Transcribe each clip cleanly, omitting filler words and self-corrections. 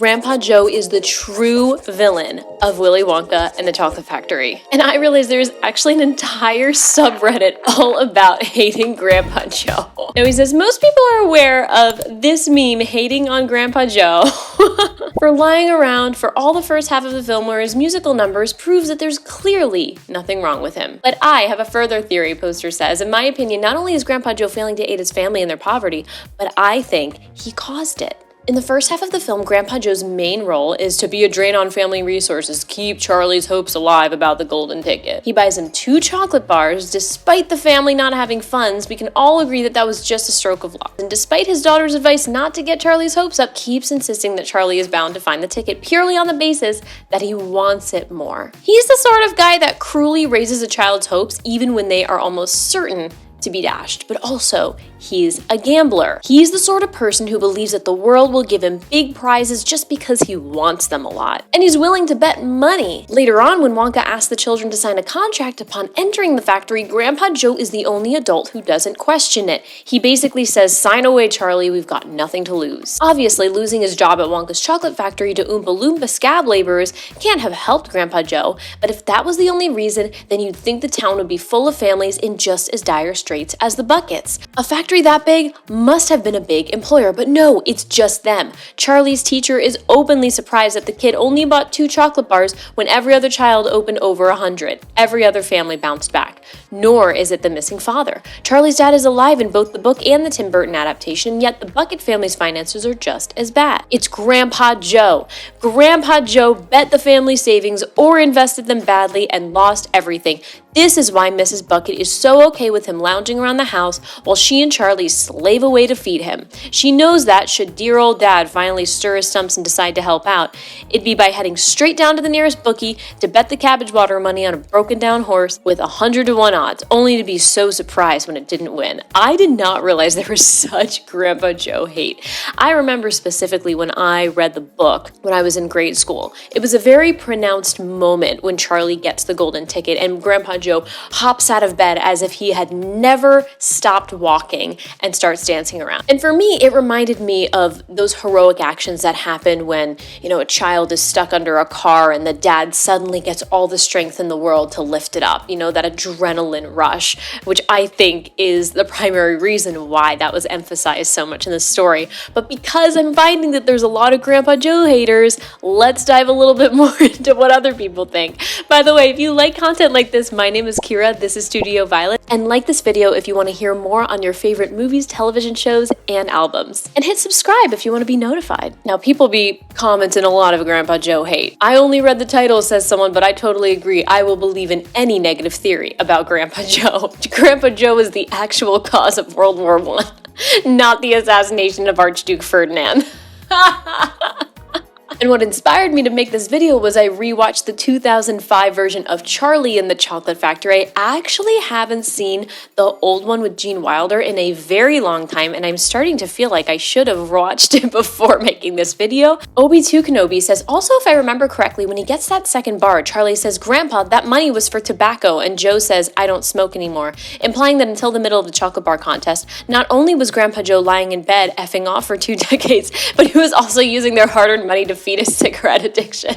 Grandpa Joe is the true villain of Willy Wonka and the Chocolate Factory. And I realized there's actually an entire subreddit all about hating Grandpa Joe. Now he says, most people are aware of this meme hating on Grandpa Joe for lying around for all the first half of the film where his musical numbers proves that there's clearly nothing wrong with him. But I have a further theory, poster says. In my opinion, not only is Grandpa Joe failing to aid his family in their poverty, but I think he caused it. In the first half of the film, Grandpa Joe's main role is to be a drain on family resources, keep Charlie's hopes alive about the golden ticket. He buys him 2 chocolate bars. Despite the family not having funds, we can all agree that that was just a stroke of luck. And despite his daughter's advice not to get Charlie's hopes up, keeps insisting that Charlie is bound to find the ticket purely on the basis that he wants it more. He's the sort of guy that cruelly raises a child's hopes even when they are almost certain to be dashed, but also he's a gambler. He's the sort of person who believes that the world will give him big prizes just because he wants them a lot. And he's willing to bet money. Later on, when Wonka asks the children to sign a contract upon entering the factory, Grandpa Joe is the only adult who doesn't question it. He basically says, sign away, Charlie, we've got nothing to lose. Obviously, losing his job at Wonka's chocolate factory to Oompa Loompa scab laborers can't have helped Grandpa Joe, but if that was the only reason, then you'd think the town would be full of families in just as dire straits as the Buckets. A factory that big must have been a big employer, but no, it's just them. Charlie's teacher is openly surprised that the kid only bought 2 chocolate bars when every other child opened over 100. Every other family bounced back. Nor is it the missing father. Charlie's dad is alive in both the book and the Tim Burton adaptation, yet the Bucket family's finances are just as bad. It's Grandpa Joe. Grandpa Joe bet the family savings or invested them badly and lost everything. This is why Mrs. Bucket is so okay with him lounging around the house while she and Charlie slave away to feed him. She knows that should dear old dad finally stir his stumps and decide to help out, it'd be by heading straight down to the nearest bookie to bet the cabbage water money on a broken down horse with 100 to 1 odds, only to be so surprised when it didn't win. I did not realize there was such Grandpa Joe hate. I remember specifically when I read the book when I was in grade school. It was a very pronounced moment when Charlie gets the golden ticket and Grandpa Joe hops out of bed as if he had never stopped walking and starts dancing around. And for me, it reminded me of those heroic actions that happen when, a child is stuck under a car and the dad suddenly gets all the strength in the world to lift it up. That adrenaline rush, which I think is the primary reason why that was emphasized so much in the story. But because I'm finding that there's a lot of Grandpa Joe haters, let's dive a little bit more into what other people think. By the way, if you like content like this, my name is Kira, this is Studio Violet, and like this video if you want to hear more on your favorite movies, television shows, and albums. And hit subscribe if you want to be notified. Now, people be commenting a lot of Grandpa Joe hate. I only read the title, says someone, but I totally agree. I will believe in any negative theory about Grandpa Joe. Grandpa Joe is the actual cause of World War I, not the assassination of Archduke Ferdinand. And what inspired me to make this video was I rewatched the 2005 version of Charlie and the Chocolate Factory. I actually haven't seen the old one with Gene Wilder in a very long time, and I'm starting to feel like I should have watched it before making this video. Obi2 Kenobi says, also if I remember correctly, when he gets that second bar, Charlie says, Grandpa, that money was for tobacco, and Joe says, I don't smoke anymore, implying that until the middle of the chocolate bar contest, not only was Grandpa Joe lying in bed effing off for 2 decades, but he was also using their hard-earned money to feed a cigarette addiction.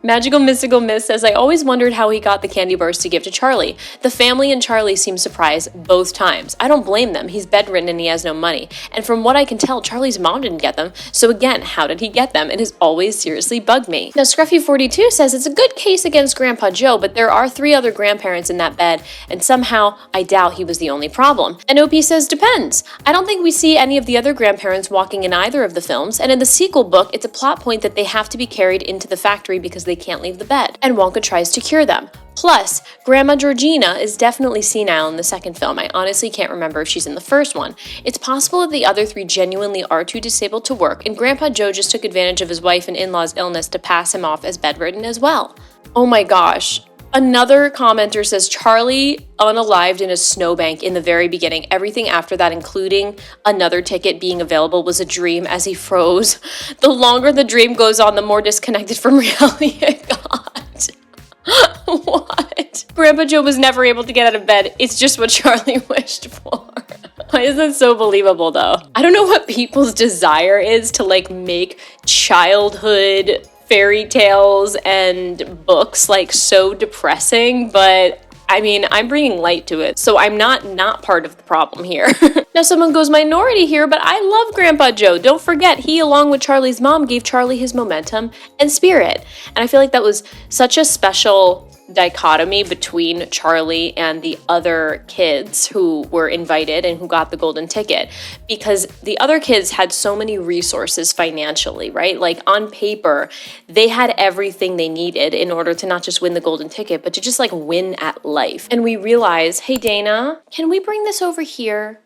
Magical Mystical Miss says, I always wondered how he got the candy bars to give to Charlie. The family and Charlie seem surprised both times. I don't blame them. He's bedridden and he has no money. And from what I can tell, Charlie's mom didn't get them. So again, how did he get them? It has always seriously bugged me. Now, Scruffy42 says, it's a good case against Grandpa Joe, but there are 3 other grandparents in that bed, and somehow I doubt he was the only problem. And OP says, depends. I don't think we see any of the other grandparents walking in either of the films, and in the sequel book, it's a plot point that they have to be carried into the factory because they can't leave the bed, and Wonka tries to cure them. Plus, Grandma Georgina is definitely senile in the second film. I honestly can't remember if she's in the first one. It's possible that the other 3 genuinely are too disabled to work, and Grandpa Joe just took advantage of his wife and in-law's illness to pass him off as bedridden as well. Oh my gosh. Another commenter says, Charlie unalived in a snowbank in the very beginning. Everything after that, including another ticket being available, was a dream as he froze. The longer the dream goes on, the more disconnected from reality it got. What? Grandpa Joe was never able to get out of bed. It's just what Charlie wished for. Why is that so believable though? I don't know what people's desire is to like make childhood fairy tales and books like so depressing, but I mean, I'm bringing light to it, so I'm not part of the problem here. Now someone goes minority here, but I love Grandpa Joe. Don't forget, he along with Charlie's mom gave Charlie his momentum and spirit. And I feel like that was such a special dichotomy between Charlie and the other kids who were invited and who got the golden ticket, because the other kids had so many resources financially, right? Like on paper, they had everything they needed in order to not just win the golden ticket, but to just like win at life. And we realize, hey Dana, can we bring this over here?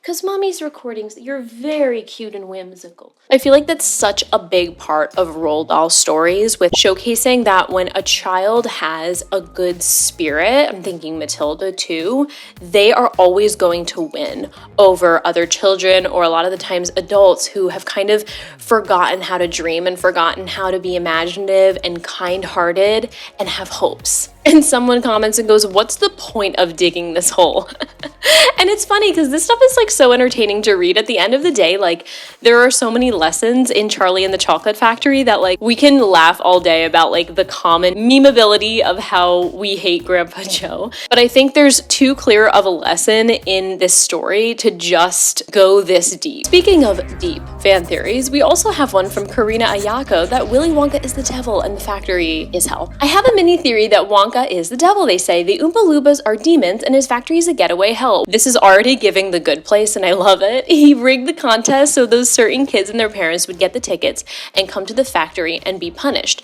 Because mommy's recordings, you're very cute and whimsical. I feel like that's such a big part of Roald Dahl stories, with showcasing that when a child has a good spirit, I'm thinking Matilda too, they are always going to win over other children, or a lot of the times adults who have kind of forgotten how to dream and forgotten how to be imaginative and kind-hearted and have hopes. And someone comments and goes, what's the point of digging this hole? And it's funny because this stuff is like so entertaining to read. At the end of the day, like there are so many lessons in Charlie and the Chocolate Factory that like we can laugh all day about like the common memeability of how we hate Grandpa Joe. But I think there's too clear of a lesson in this story to just go this deep. Speaking of deep fan theories, we also have one from Karina Ayako that Willy Wonka is the devil and the factory is hell. I have a mini theory that Wonka is the devil. They say the Oompa Loompas are demons and his factory is a getaway hell. This is already giving The Good Place and I love it. He rigged the contest so those certain kids and their parents would get the tickets and come to the factory and be punished.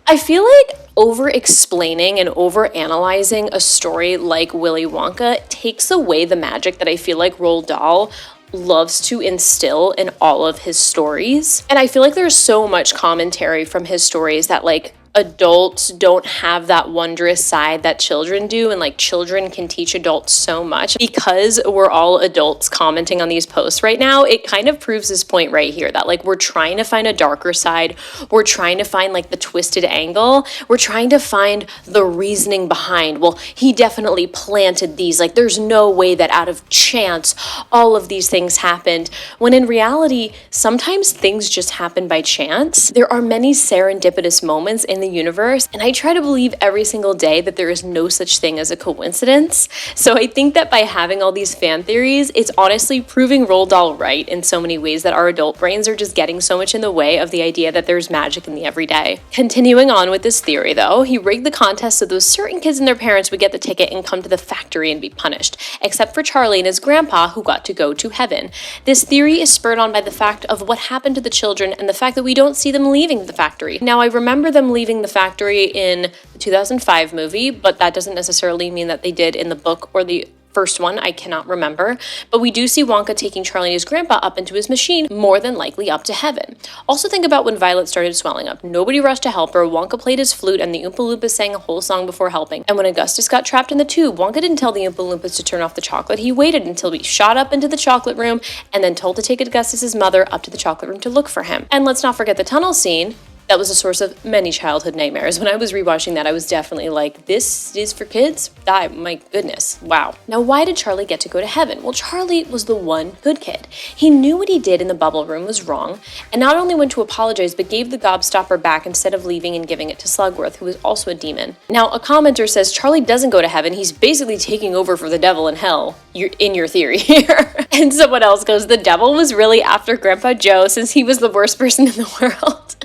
I feel like over-explaining and over-analyzing a story like Willy Wonka takes away the magic that I feel like Roald Dahl loves to instill in all of his stories. And I feel like there's so much commentary from his stories that like adults don't have that wondrous side that children do, and like children can teach adults so much. Because we're all adults commenting on these posts right now, it kind of proves this point right here that like we're trying to find a darker side, we're trying to find like the twisted angle, we're trying to find the reasoning behind, well, he definitely planted these, like there's no way that out of chance all of these things happened, when in reality sometimes things just happen by chance. There are many serendipitous moments in the universe, and I try to believe every single day that there is no such thing as a coincidence. So I think that by having all these fan theories, it's honestly proving Roald Dahl right in so many ways that our adult brains are just getting so much in the way of the idea that there's magic in the everyday. Continuing on with this theory though, he rigged the contest so those certain kids and their parents would get the ticket and come to the factory and be punished, except for Charlie and his grandpa who got to go to heaven. This theory is spurred on by the fact of what happened to the children and the fact that we don't see them leaving the factory. Now I remember them leaving the factory in the 2005 movie, but that doesn't necessarily mean that they did in the book or the first one, I cannot remember. But we do see Wonka taking Charlie and his grandpa up into his machine, more than likely up to heaven. Also think about when Violet started swelling up. Nobody rushed to help her, Wonka played his flute, and the Oompa Loompas sang a whole song before helping. And when Augustus got trapped in the tube, Wonka didn't tell the Oompa Loompas to turn off the chocolate. He waited until we shot up into the chocolate room and then told to take Augustus's mother up to the chocolate room to look for him. And let's not forget the tunnel scene. That was a source of many childhood nightmares. When I was rewatching that, I was definitely like, this is for kids? My goodness, wow. Now, why did Charlie get to go to heaven? Well, Charlie was the one good kid. He knew what he did in the bubble room was wrong, and not only went to apologize, but gave the gobstopper back instead of leaving and giving it to Slugworth, who was also a demon. Now, a commenter says Charlie doesn't go to heaven. He's basically taking over for the devil in hell. You're in your theory here. And someone else goes, the devil was really after Grandpa Joe since he was the worst person in the world.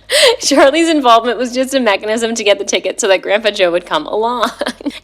Charlie's involvement was just a mechanism to get the ticket so that Grandpa Joe would come along.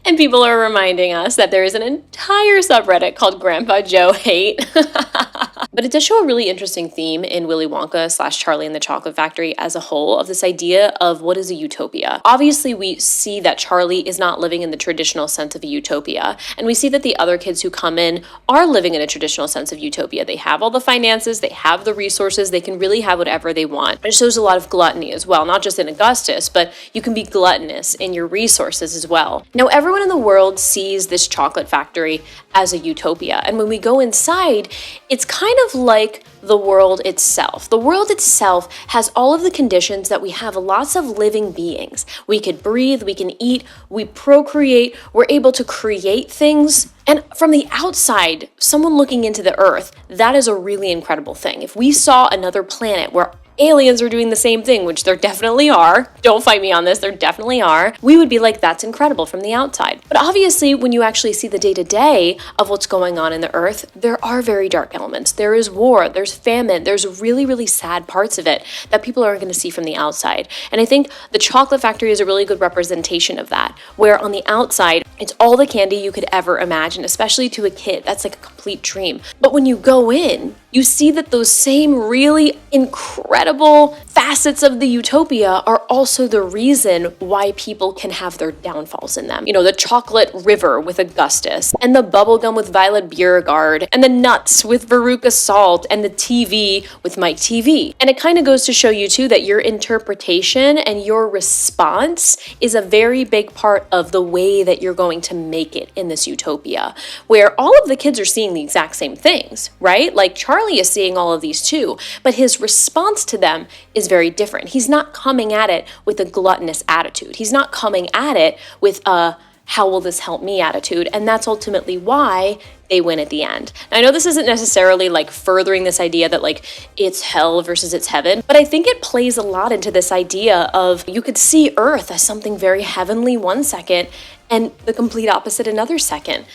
And people are reminding us that there is an entire subreddit called Grandpa Joe Hate. But it does show a really interesting theme in Willy Wonka / Charlie and the Chocolate Factory as a whole, of this idea of what is a utopia. Obviously, we see that Charlie is not living in the traditional sense of a utopia, and we see that the other kids who come in are living in a traditional sense of utopia. They have all the finances, they have the resources, they can really have whatever they want. It shows a lot of gluttony as well, not just in Augustus, but you can be gluttonous in your resources as well. Now, everyone in the world sees this chocolate factory as a utopia, and when we go inside, it's kind kind of like the world itself. The world itself has all of the conditions that we have lots of living beings. We could breathe, we can eat, we procreate, we're able to create things. And from the outside, someone looking into the earth, that is a really incredible thing. If we saw another planet where aliens are doing the same thing, which there definitely are, don't fight me on this, there definitely are, we would be like, that's incredible from the outside. But obviously, when you actually see the day-to-day of what's going on in the earth, there are very dark elements. There is war, there's famine, there's really, really sad parts of it that people aren't going to see from the outside. And I think the chocolate factory is a really good representation of that, where on the outside, it's all the candy you could ever imagine, especially to a kid. That's like a complete dream. But when you go in, you see that those same really incredible facets of the Utopia are also the reason why people can have their downfalls in them. You know, the chocolate river with Augustus, and the bubblegum with Violet Beauregarde, and the nuts with Veruca Salt, and the TV with Mike TV. And it kind of goes to show you too that your interpretation and your response is a very big part of the way that you're going to make it in this Utopia, where all of the kids are seeing the exact same things, right? Like Charlie is seeing all of these too, but his response to them is very different. He's not coming at it with a gluttonous attitude. He's not coming at it with a how will this help me attitude, and that's ultimately why they win at the end. Now, I know this isn't necessarily like furthering this idea that like it's hell versus it's heaven, but I think it plays a lot into this idea of you could see Earth as something very heavenly one second and the complete opposite another second.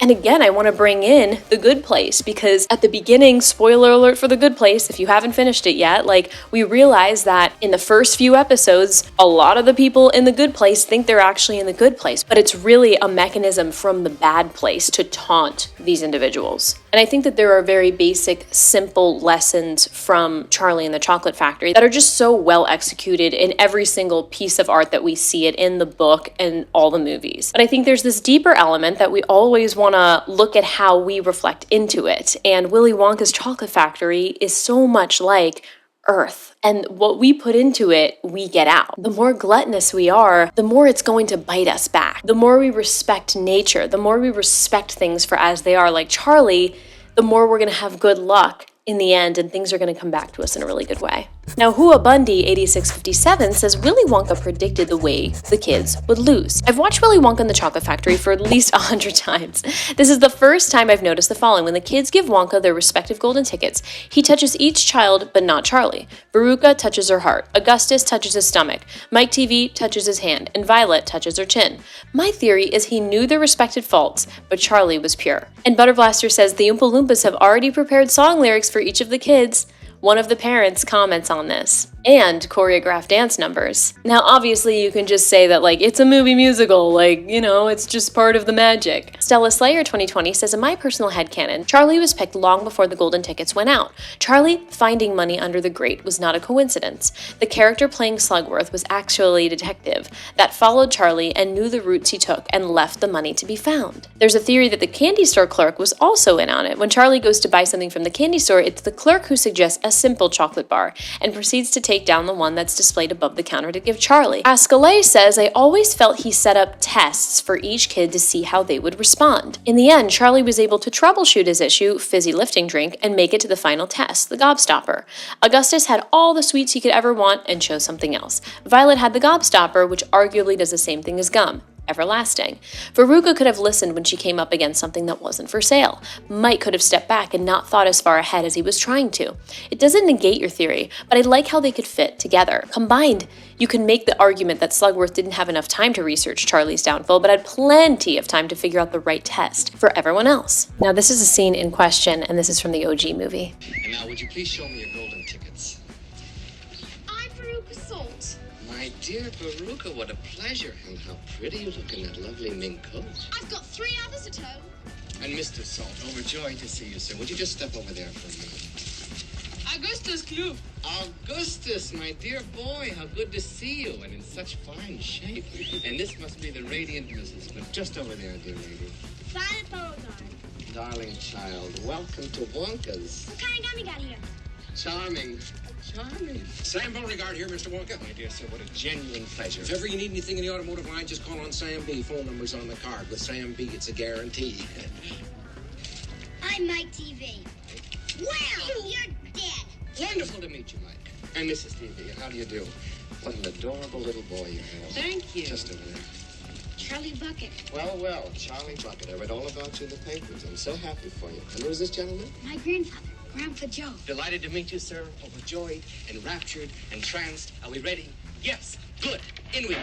And again, I want to bring in The Good Place, because at the beginning, spoiler alert for The Good Place, if you haven't finished it yet, like we realize that in the first few episodes, a lot of the people in The Good Place think they're actually in the good place, but it's really a mechanism from the bad place to taunt these individuals. And I think that there are very basic, simple lessons from Charlie and the Chocolate Factory that are just so well executed in every single piece of art that we see it in the book and all the movies. But I think there's this deeper element that we always want to look at how we reflect into it. And Willy Wonka's Chocolate Factory is so much like Earth. And what we put into it, we get out. The more gluttonous we are, the more it's going to bite us back. The more we respect nature, the more we respect things for as they are, like Charlie, the more we're going to have good luck in the end, and things are going to come back to us in a really good way. Now, Hua Bundy 8657 says Willy Wonka predicted the way the kids would lose. I've watched Willy Wonka and the Chocolate Factory for at least 100 times. This is the first time I've noticed the following. When the kids give Wonka their respective golden tickets, he touches each child, but not Charlie. Veruca touches her heart. Augustus touches his stomach. Mike TV touches his hand. And Violet touches her chin. My theory is he knew their respected faults, but Charlie was pure. And Butterblaster says the Oompa Loompas have already prepared song lyrics for each of the kids. One of the parents comments on this. And choreographed dance numbers. Now, obviously, you can just say that, like, it's a movie musical, like, you know, it's just part of the magic. Stella Slayer 2020 says, in my personal headcanon, Charlie was picked long before the golden tickets went out. Charlie finding money under the grate was not a coincidence. The character playing Slugworth was actually a detective that followed Charlie and knew the routes he took and left the money to be found. There's a theory that the candy store clerk was also in on it. When Charlie goes to buy something from the candy store, it's the clerk who suggests a simple chocolate bar and proceeds to take down the one that's displayed above the counter to give Charlie. Ascalay says, I always felt he set up tests for each kid to see how they would respond. In the end, Charlie was able to troubleshoot his issue, fizzy lifting drink, and make it to the final test, the gobstopper. Augustus had all the sweets he could ever want and chose something else. Violet had the gobstopper, which arguably does the same thing as gum. Everlasting. Veruca could have listened when she came up against something that wasn't for sale. Mike could have stepped back and not thought as far ahead as he was trying to. It doesn't negate your theory, but I like how they could fit together. Combined, you can make the argument that Slugworth didn't have enough time to research Charlie's downfall, but had plenty of time to figure out the right test for everyone else. Now, this is a scene in question, and this is from the OG movie. And now, would you please show me your golden tickets? I'm Veruca Salt. My dear Veruca, what a pleasure. And how pretty you look in that lovely mink coat. I've got 3 others at home. And Mr. Salt, overjoyed to see you, sir. Would you just step over there for a minute? Augustus Clue. Augustus, my dear boy, how good to see you, and in such fine shape. And this must be the radiant Mrs. But just over there, dear lady. Violet Beauregard. Darling child, welcome to Wonka's. What kind of gum you got here? Charming. Charming. Sam Beauregard here, Mr. Wonka. My dear sir, what a genuine pleasure. If ever you need anything in the automotive line, just call on Sam B. Phone number's on the card. With Sam B, it's a guarantee. I'm Mike TV. Well, you're dead. Wonderful to meet you, Mike. And Mrs. Stevie, how do you do? What an adorable little boy you have. Thank you. Just over there. Charlie Bucket. Well, Charlie Bucket. I read all about you in the papers. I'm so happy for you. And who's this gentleman? My grandfather, Grandpa Joe. Delighted to meet you, sir. Overjoyed, enraptured, entranced. Are we ready? Yes. Good. In we go.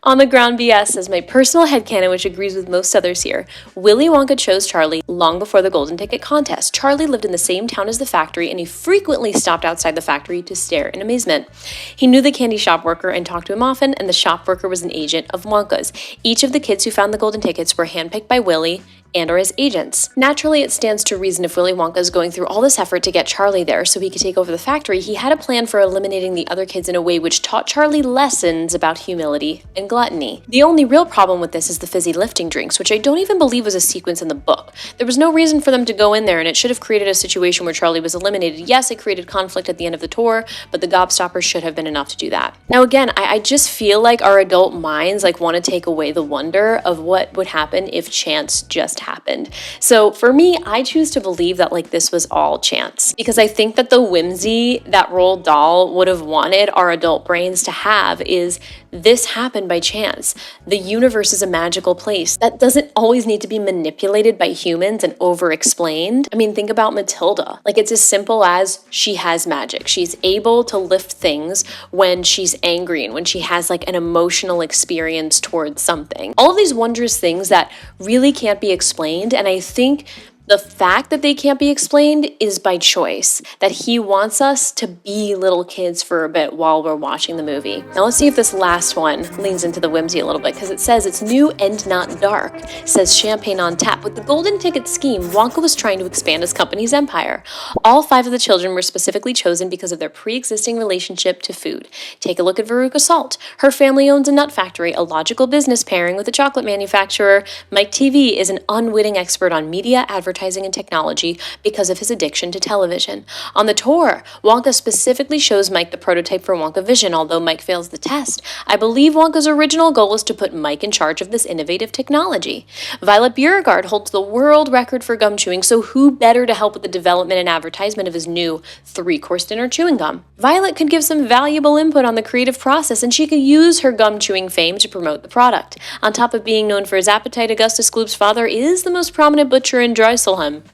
On the ground BS says my personal headcanon, which agrees with most others here. Willy Wonka chose Charlie long before the Golden Ticket contest. Charlie lived in the same town as the factory, and he frequently stopped outside the factory to stare in amazement. He knew the candy shop worker and talked to him often, and the shop worker was an agent of Wonka's. Each of the kids who found the Golden Tickets were handpicked by Willy and or his agents. Naturally, it stands to reason if Willy Wonka is going through all this effort to get Charlie there so he could take over the factory, he had a plan for eliminating the other kids in a way which taught Charlie lessons about humility and gluttony. The only real problem with this is the fizzy lifting drinks, which I don't even believe was a sequence in the book. There was no reason for them to go in there, and it should have created a situation where Charlie was eliminated. Yes, it created conflict at the end of the tour, but the gobstoppers should have been enough to do that. Now again, I just feel like our adult minds want to take away the wonder of what would happen if chance just happened. So for me, I choose to believe that this was all chance, because I think that the whimsy that Roald Dahl would have wanted our adult brains to have is this happened by chance. The universe is a magical place that doesn't always need to be manipulated by humans and over-explained. I mean, think about Matilda. It's as simple as she has magic. She's able to lift things when she's angry and when she has an emotional experience towards something. All of these wondrous things that really can't be explained, and I think the fact that they can't be explained is by choice, that he wants us to be little kids for a bit while we're watching the movie. Now let's see if this last one leans into the whimsy a little bit, because it says it's new and not dark. It says champagne on tap. With the Golden Ticket scheme, Wonka was trying to expand his company's empire. All 5 of the children were specifically chosen because of their pre-existing relationship to food. Take a look at Veruca Salt. Her family owns a nut factory, a logical business pairing with a chocolate manufacturer. Mike TV is an unwitting expert on media, advertising, and technology because of his addiction to television. On the tour, Wonka specifically shows Mike the prototype for Wonka Vision. Although Mike fails the test, I believe Wonka's original goal was to put Mike in charge of this innovative technology. Violet Beauregard holds the world record for gum chewing, so who better to help with the development and advertisement of his new 3-course dinner chewing gum? Violet could give some valuable input on the creative process, and she could use her gum chewing fame to promote the product. On top of being known for his appetite, Augustus Gloop's father is the most prominent butcher in Dreiselheim.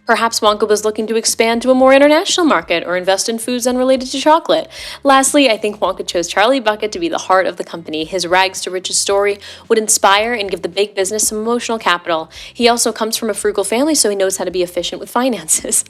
Perhaps Wonka was looking to expand to a more international market or invest in foods unrelated to chocolate. Lastly, I think Wonka chose Charlie Bucket to be the heart of the company. His rags to riches story would inspire and give the big business some emotional capital. He also comes from a frugal family, so he knows how to be efficient with finances.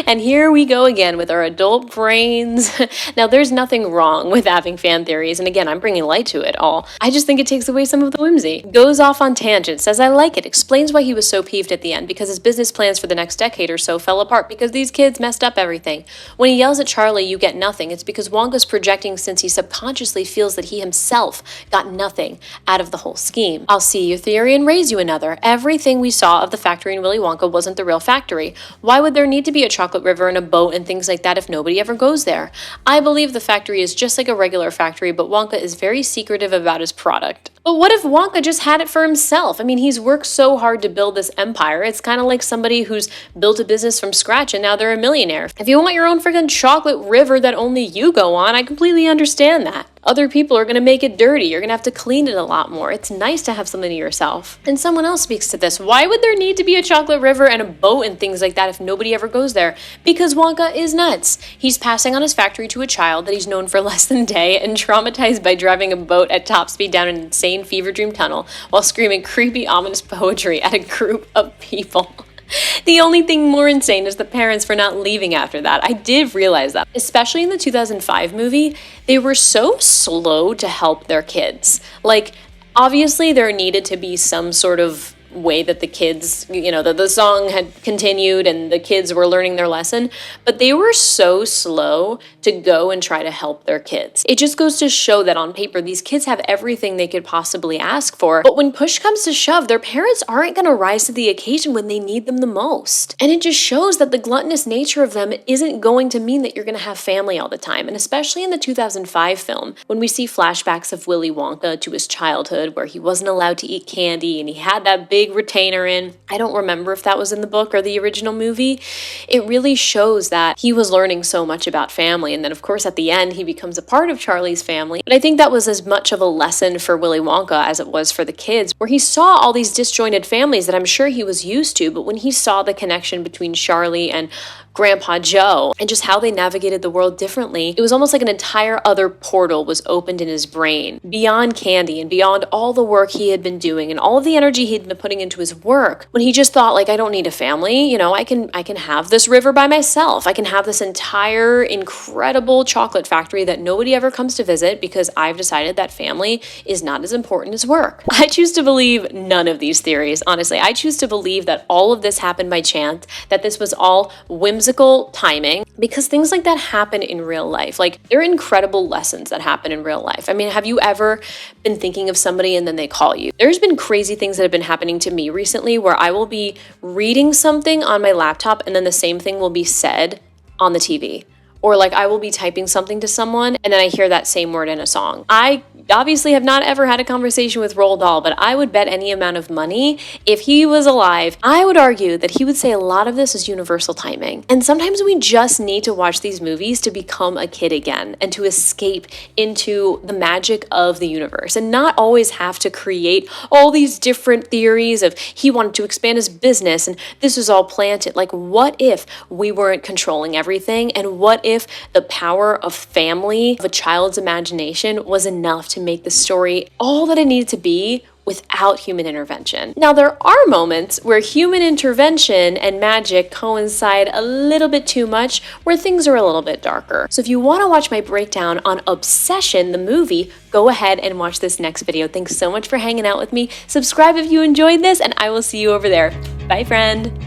And here we go again with our adult brains. Now, there's nothing wrong with having fan theories, and again, I'm bringing light to it all. I just think it takes away some of the whimsy. Goes off on tangents, says I like it, explains why he was so peeved at the end, because his business plans for the next decade or so fell apart because these kids messed up everything. When he yells at Charlie, "You get nothing," it's because Wonka's projecting, since he subconsciously feels that he himself got nothing out of the whole scheme. I'll see your theory and raise you another. Everything we saw of the factory in Willy Wonka wasn't the real factory. Why would there need to be a chocolate river and a boat and things like that if nobody ever goes there? I believe the factory is just like a regular factory, but Wonka is very secretive about his product. But what if Wonka just had it for himself? I mean, he's worked so hard to build this empire. It's kind of like somebody who's built a business from scratch and now they're a millionaire. If you want your own freaking chocolate river that only you go on, I completely understand that. Other people are going to make it dirty. You're going to have to clean it a lot more. It's nice to have something to yourself. And someone else speaks to this. Why would there need to be a chocolate river and a boat and things like that if nobody ever goes there? Because Wonka is nuts. He's passing on his factory to a child that he's known for less than a day and traumatized by driving a boat at top speed down an insane fever dream tunnel while screaming creepy, ominous poetry at a group of people. The only thing more insane is the parents for not leaving after that. I did realize that. Especially in the 2005 movie, they were so slow to help their kids. Obviously there needed to be some sort of way that the kids, the song had continued and the kids were learning their lesson, but they were so slow to go and try to help their kids. It just goes to show that on paper, these kids have everything they could possibly ask for, but when push comes to shove, their parents aren't going to rise to the occasion when they need them the most. And it just shows that the gluttonous nature of them isn't going to mean that you're going to have family all the time. And especially in the 2005 film, when we see flashbacks of Willy Wonka to his childhood where he wasn't allowed to eat candy and he had that big big retainer in. I don't remember if that was in the book or the original movie. It really shows that he was learning so much about family. And then, of course, at the end, he becomes a part of Charlie's family. But I think that was as much of a lesson for Willy Wonka as it was for the kids, where he saw all these disjointed families that I'm sure he was used to. But when he saw the connection between Charlie and Grandpa Joe and just how they navigated the world differently, it was almost like an entire other portal was opened in his brain, beyond candy and beyond all the work he had been doing and all of the energy he'd been putting into his work, when he just thought, like, I don't need a family, you know, I can have this river by myself. I can have this entire incredible chocolate factory that nobody ever comes to visit because I've decided that family is not as important as work. I choose to believe none of these theories, honestly. I choose to believe that all of this happened by chance, that this was all whimsical timing, because things like that happen in real life. Like, there are incredible lessons that happen in real life. I mean, have you ever been thinking of somebody and then they call you? There's been crazy things that have been happening to me recently where I will be reading something on my laptop and then the same thing will be said on the TV. Or like I will be typing something to someone and then I hear that same word in a song. I obviously have not ever had a conversation with Roald Dahl, but I would bet any amount of money, if he was alive, I would argue that he would say a lot of this is universal timing. And sometimes we just need to watch these movies to become a kid again and to escape into the magic of the universe and not always have to create all these different theories of he wanted to expand his business and this was all planted. Like, what if we weren't controlling everything? And what if the power of family, of a child's imagination, was enough to make the story all that it needed to be without human intervention? Now, there are moments where human intervention and magic coincide a little bit too much, where things are a little bit darker. So if you want to watch my breakdown on Obsession, the movie, go ahead and watch this next video. Thanks so much for hanging out with me. Subscribe if you enjoyed this, and I will see you over there. Bye, friend.